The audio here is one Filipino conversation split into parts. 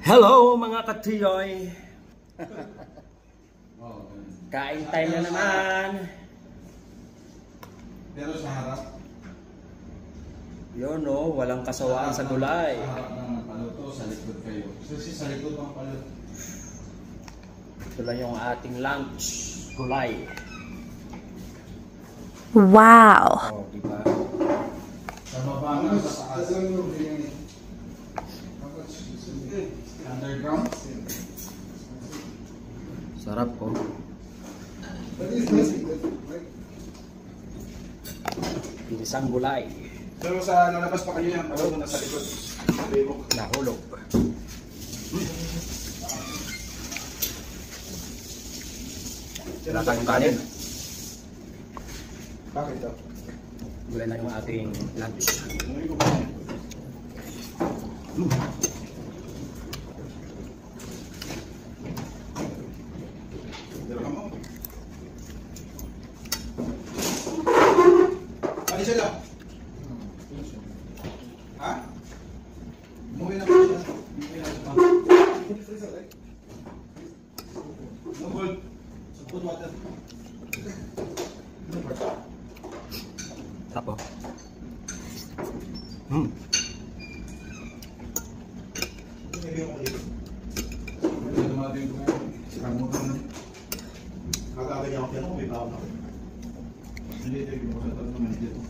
Hello mga katiyoy! Kain time na naman! Pero sa harap, Yun no, walang kasawaan sa gulay. sa harap ng paluto, sa likod kayo. Kasi sa likod ng paluto. Ito lang yung ating lunch. Gulay. Wow! Oh, diba? Sa baba na sa taas. Underground. Sarap po. Pinisang gulay. Pero sa lalabas pa kayo yan, paluto na sa likod. Nahulog. Wala tayong kanin. Bakit daw? Gulay na yung ating lunch. Ano sila? Ha? Umuwi na po sila. Umuwi na po. Nungol. Support water. Tapo. Dumating ko ngayon. Kamutan na. Kakaganyan ako yan ako, may baon ako. Hindi, ito yung sa naman dito.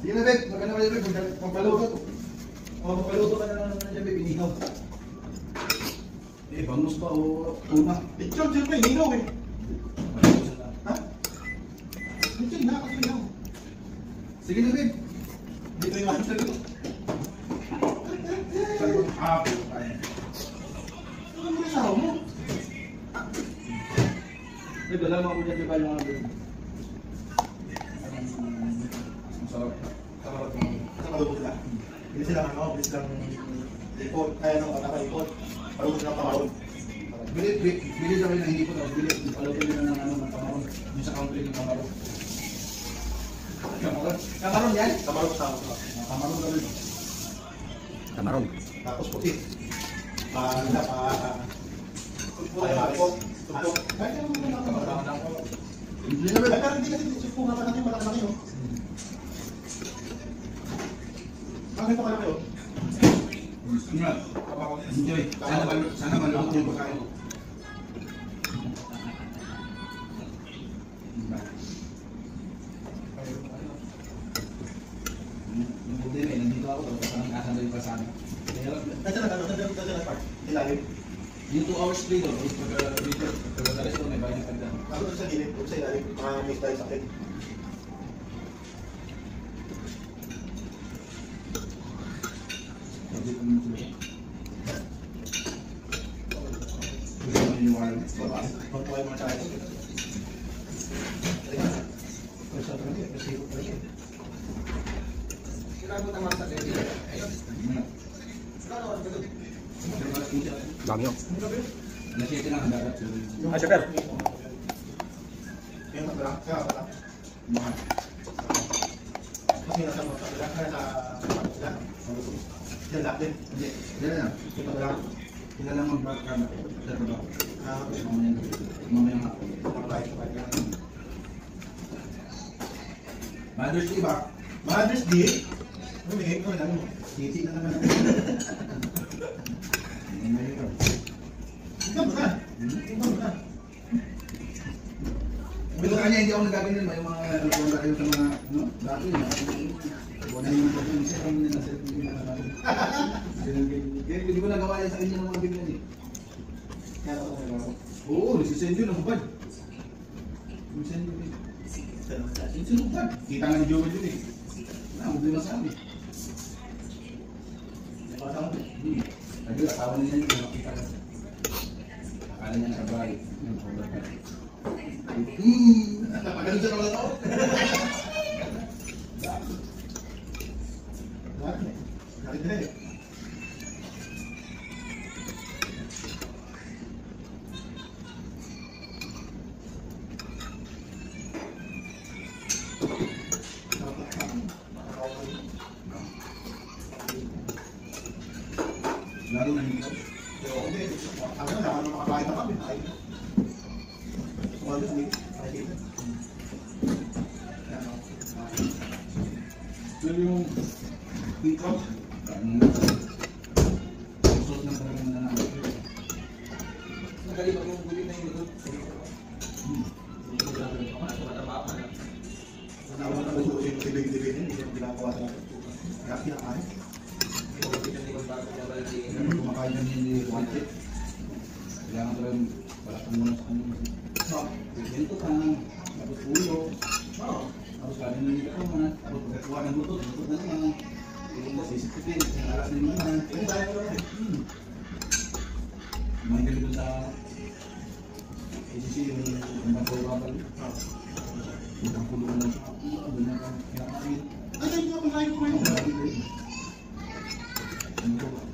Hindi na, Bek. Maganda kayo, Bek. Magpaluto. Magpaluto ka na lang naman dyan, Bek. Inihaw. Eh, bangus pa o una. Lechon, siyempre, hinilaw eh. Ha? Lechon, nakakasilaw. Sige na, Bek. Dito yung answer ko. Salbang hapon. Ano mo yung sahaw mo? Nagdala mo ako dyan, di ba, yung mga Bek? Masarap. Kamarot mo. Sa maluto sila. Bilis silang ano, bilis silang ipon. Kaya nung nakaka-ipon. Paluto silang kamarot. Bili daw rin na hindi ko daw. Bili. Paluto din na ng ano ng kamaron. Yung sa country ng kamaron. Kamaron? Kamaron yan? Kamarot sa Kamaron daw rin. Kamaron. tapos puti. Tumpok. Kaya nung nakaka-ipon. Hindi na, Bek. Pero hindi kasi sipong nga pa natin malaki-laki yun. Bakit ito kalaki yun? Enjoy. Sana maluto yung pagkain ko. Yung problema eh, nandito ako, tapos parang kasanda yung pasana. Nandiyan na part. Ilalim. Yung 2 hours free doon, pagka-rest doon, may bayan ng pagdaan. Ako doon sa gilid, doon sa ilalim. Mix tayo sa akin. Hindi ko naman sila. Gusto mo yung wireless? Huwag tayo mga tayo. Basta talaga, basta ikot talaga. Kinabot ang masa kayo. Dami yun. Nasiti lang ang dagat. Ah, super. Yung pagkala, kaya pala. Kasi nasa mga pagkala, kaya sa pagkala. Yan lahat din. Hindi, dala na. Yung pagkala. Sila lang mag-background ako. Sa trabaho. Mamaya nga. Mother's Day ba? Mother's Day? Ano may hate ko lang? Titi na naman. Ikaw mo na. Ikaw mo na. Pero kanya hindi ako nagaganyan ba yung mga wala kayo sa mga dati na wala yung mga isa kami nila sa kaya hindi ko nagawa yan sa kanya ng mga biglan eh. Kaya ako nagawa ko. Oo, nagsisend yun ang hubad. Nagsisend yun eh. Nagsisend hubad. Kita nga ni Joel yun eh. Nakamod na sa amin. Napakasama mo. Lagi asawa niya yun, nakita ka. Akala niya nakabahay. Napagaling siya naman ako. Nakit na eh. Lalo na hindi. Pero hindi, ano na, ano makakain na kami, kain na. Kumali kami, kain na. Yan, o. Pero yung hiccup, susot ng talagang nananakot. Magaling yung gulit na yun. Naman ang gusto yung tibig-tibig hindi siya ginagawa talaga. Kaya kinakain. Kumakain ng hindi wanted. Kailangan talagang balakang muna sa kanya. Ganito ka, tapos ulo. Tapos kanin ng ito ka, tapos pagkakuha ng lutot na naman. Yung masisipipin, yung alas na naman. Yung tayo ko lang eh. May ganito sa ACC, yung pagkakabal. Yung pagkulungan ng doon na kinakain. Ay, hindi ako kumain. Ano ba?